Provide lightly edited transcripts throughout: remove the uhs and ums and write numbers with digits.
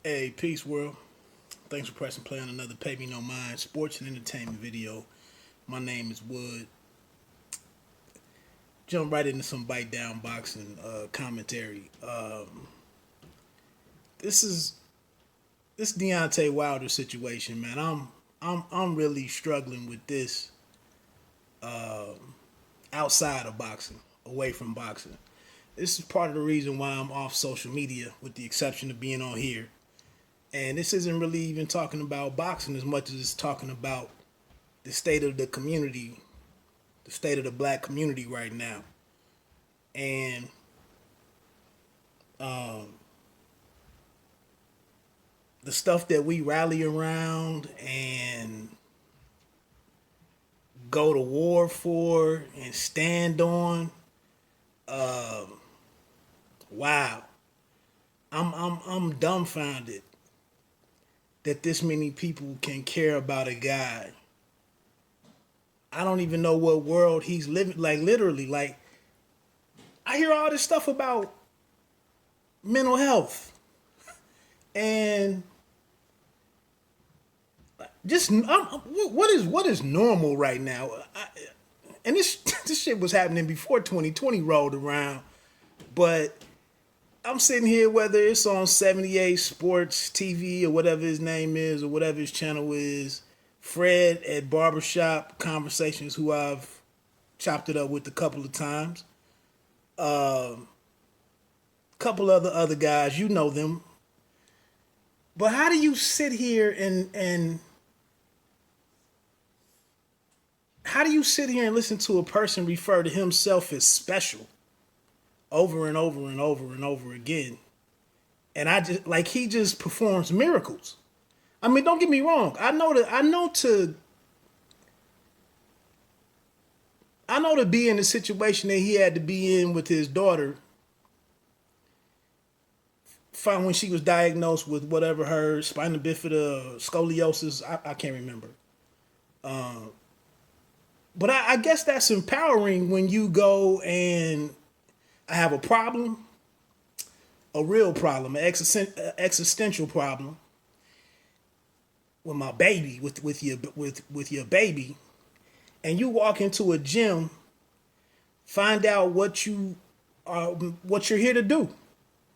Hey, peace, world. Thanks for pressing play on another Pay Me No Mind sports and entertainment video. My name is Wood. Jump right into some bite down boxing commentary. This is this Deontay Wilder situation, man. I'm really struggling with this outside of boxing, away from boxing. This is part of the reason why I'm off social media, with the exception of being on here. And this isn't really even talking about boxing as much as it's talking about the state of the community, the state of the black community right now. And the stuff that we rally around and go to war for and stand on. Wow. I'm dumbfounded that this many people can care about a guy. I don't even know what world he's living. Like, literally, like, I hear all this stuff about mental health and just what is normal right now. And this this shit was happening before 2020 rolled around, but I'm sitting here, whether it's on 78 Sports TV or whatever his name is or whatever his channel is, Fred at Barbershop Conversations, who I've chopped it up with a couple of times, couple other guys, you know them. But how do you sit here and how do you sit here and listen to a person refer to himself as special over and over and over and over again? And I just like he just performs miracles. I mean, don't get me wrong. I know to be in the situation that he had to be in with his daughter, found when she was diagnosed with whatever her spina bifida, scoliosis. I can't remember. But I guess that's empowering when you go and I have a problem, a real problem, an existential problem with my baby, with your baby, and you walk into a gym, find out what you're here to do.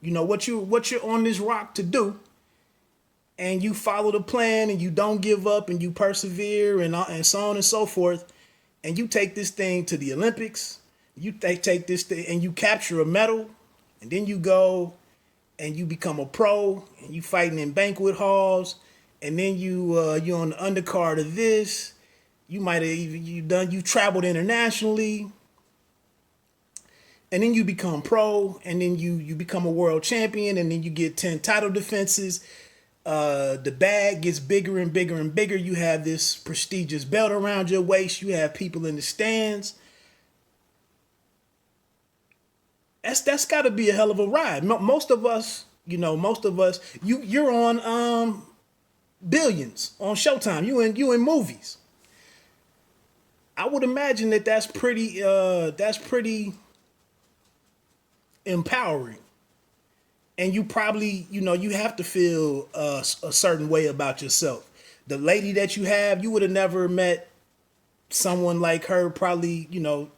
You know what you're on this rock to do, and you follow the plan and you don't give up and you persevere and so on and so forth, and you take this thing to the Olympics. You take this thing and you capture a medal, and then you go and you become a pro and you fighting in banquet halls, and then you're on the undercard of this. You might have even you traveled internationally, and then you become pro, and then you become a world champion, and then you get 10 title defenses. The bag gets bigger and bigger and bigger. You have this prestigious belt around your waist. You have people in the stands. That's got to be a hell of a ride. Most of us, you're on Billions on Showtime. You in movies. I would imagine that's pretty empowering. And you probably, you have to feel a certain way about yourself. The lady that you have, you would have never met someone like her probably,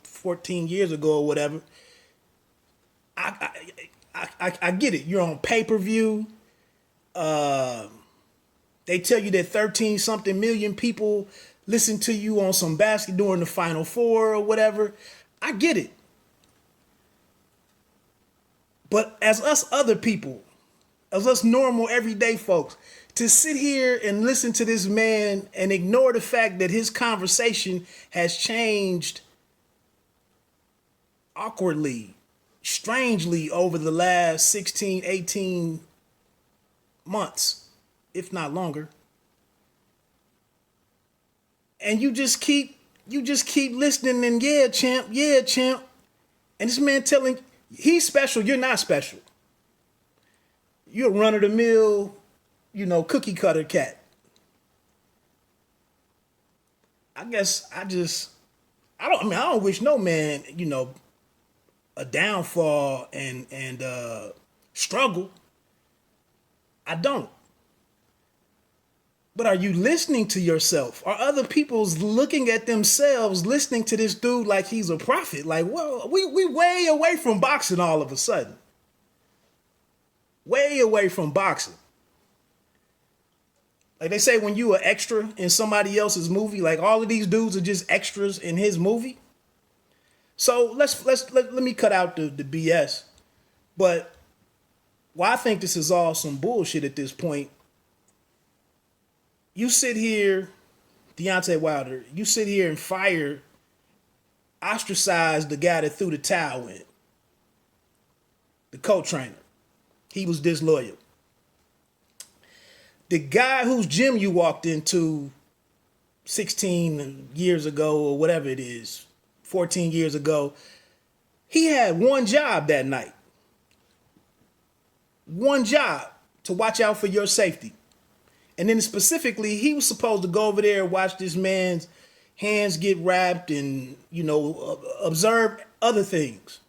14 years ago or whatever. I get it. You're on pay-per-view. They tell you that 13 something million people listen to you on some basket during the Final Four or whatever. I get it. But as us other people, as us normal everyday folks, to sit here and listen to this man and ignore the fact that his conversation has changed awkwardly, strangely over the last 16, 18 months, if not longer. And you just keep listening and yeah, champ. And this man telling he's special, you're not special. You're a run of the mill, cookie cutter cat. I guess I don't wish no man, a downfall and struggle. I don't. But are you listening to yourself? Are other people's looking at themselves, listening to this dude like he's a prophet? Like, well, we way away from boxing all of a sudden. Way away from boxing. Like they say, when you are extra in somebody else's movie, like all of these dudes are just extras in his movie. So let me cut out the BS. But well, I think this is all some bullshit at this point. You sit here, Deontay Wilder, you sit here and ostracize the guy that threw the towel in. The co-trainer. He was disloyal. The guy whose gym you walked into 16 years ago or whatever it is, 14 years ago, he had one job that night. One job, to watch out for your safety. And then specifically, he was supposed to go over there and watch this man's hands get wrapped and, observe other things.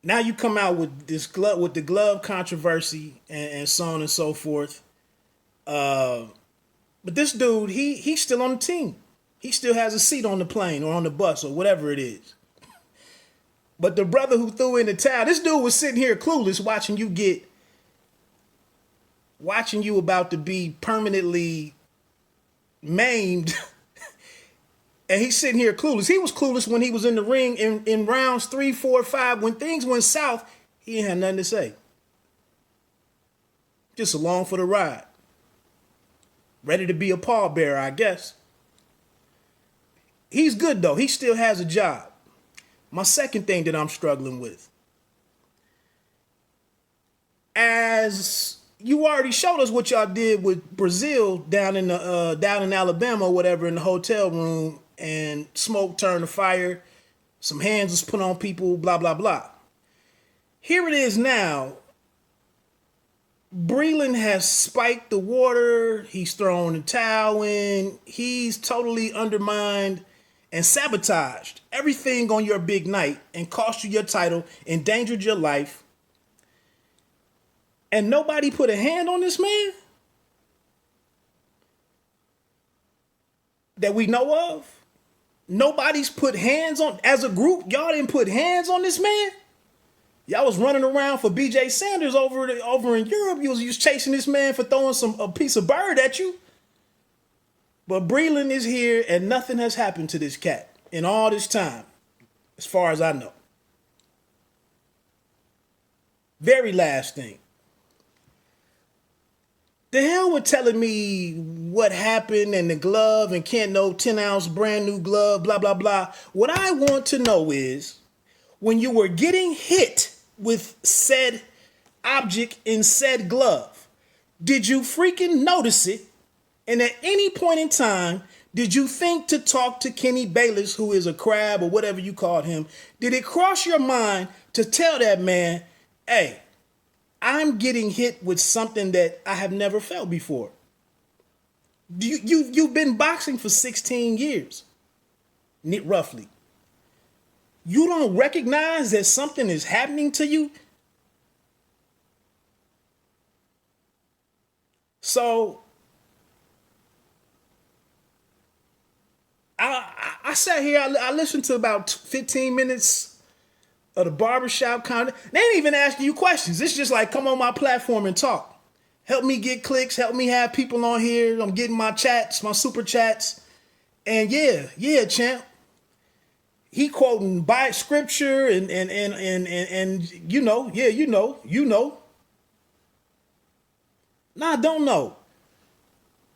Now you come out with the glove controversy and so on and so forth. But this dude, he's still on the team. He still has a seat on the plane or on the bus or whatever it is. But the brother who threw in the towel, this dude was sitting here clueless watching you about to be permanently maimed. And he's sitting here clueless. He was clueless when he was in the ring in rounds 3, 4, 5. When things went south, he ain't had nothing to say. Just along for the ride. Ready to be a pallbearer, I guess. He's good, though. He still has a job. My second thing that I'm struggling with. As you already showed us what y'all did with Brazil down in Alabama or whatever in the hotel room, and smoke turned to fire, some hands was put on people, blah, blah, blah. Here it is now. Breland has spiked the water. He's thrown the towel in. He's totally undermined and sabotaged everything on your big night and cost you your title, endangered your life. And nobody put a hand on this man that we know of. Nobody's put hands on, as a group, y'all didn't put hands on this man. Y'all was running around for BJ Sanders over in Europe. You was chasing this man for throwing a piece of bird at you. But Breland is here and nothing has happened to this cat in all this time, as far as I know. Very last thing. The hell with telling me what happened and the glove and can't know 10-ounce brand new glove, blah, blah, blah. What I want to know is when you were getting hit with said object in said glove, did you freaking notice it? And at any point in time, did you think to talk to Kenny Bayless, who is a crab or whatever you called him? Did it cross your mind to tell that man, hey, I'm getting hit with something that I have never felt before? You've been boxing for 16 years, roughly. You don't recognize that something is happening to you? So I sat here, I listened to about 15 minutes of the barbershop content. They ain't even asking you questions. It's just like, come on my platform and talk. Help me get clicks. Help me have people on here. I'm getting my chats, my super chats. And yeah, champ. He quoting by scripture and you know. Nah, I don't know.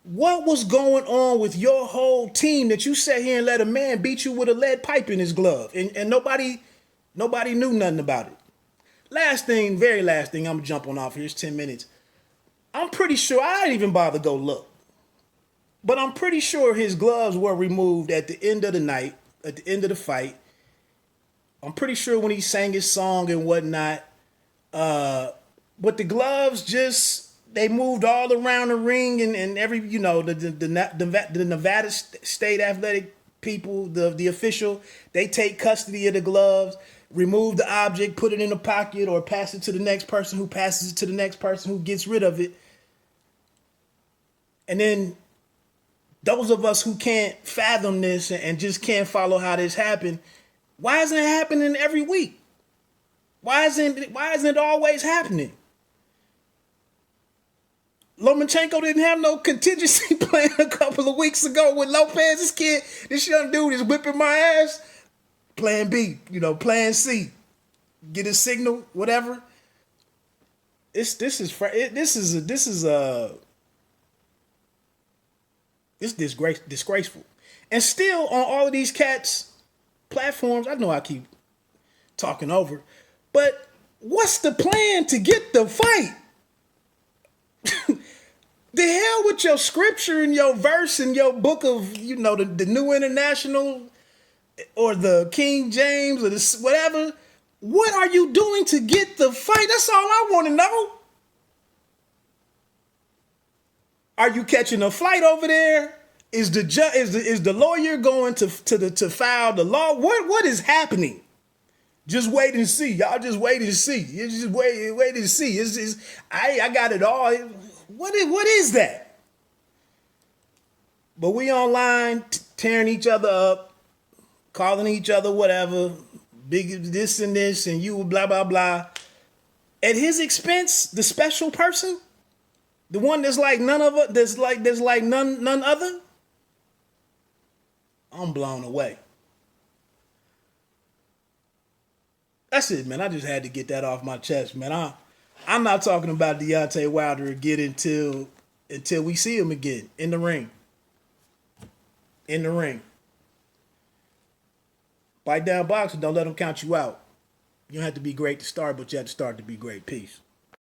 What was going on with your whole team that you sat here and let a man beat you with a lead pipe in his glove and nobody knew nothing about it? Very last thing, I'm jumping off here. It's 10 minutes. I'm pretty sure, I didn't even bother to go look, but I'm pretty sure his gloves were removed at the end of the night, at the end of the fight. I'm pretty sure when he sang his song and whatnot, but the gloves they moved all around the ring and every, the Nevada State Athletic people, the official, they take custody of the gloves, remove the object, put it in a pocket or pass it to the next person who passes it to the next person who gets rid of it. And then those of us who can't fathom this and just can't follow how this happened, why isn't it happening every week? Why isn't it always happening? Lomachenko didn't have no contingency plan a couple of weeks ago with Lopez. This young dude is whipping my ass. Plan B, plan C. Get a signal, whatever. It's disgraceful. And still on all of these cats' platforms, I know I keep talking over, but what's the plan to get the fight? The hell with your scripture and your verse and your book of, the New International or the King James or the whatever. What are you doing to get the fight? That's all I want to know. Are you catching a flight over there? Is the lawyer going to file the law? What is happening? Just wait and see. Y'all just wait and see. You just wait and see. I got it all. What is that? But we online tearing each other up, calling each other whatever, big this and this, and you blah blah blah. At his expense, the special person, the one that's like none of it, that's like none other. I'm blown away. That's it, man. I just had to get that off my chest, man. I'm not talking about Deontay Wilder again until we see him again in the ring. In the ring. Bite down boxing, don't let them count you out. You don't have to be great to start, but you have to start to be great. Peace.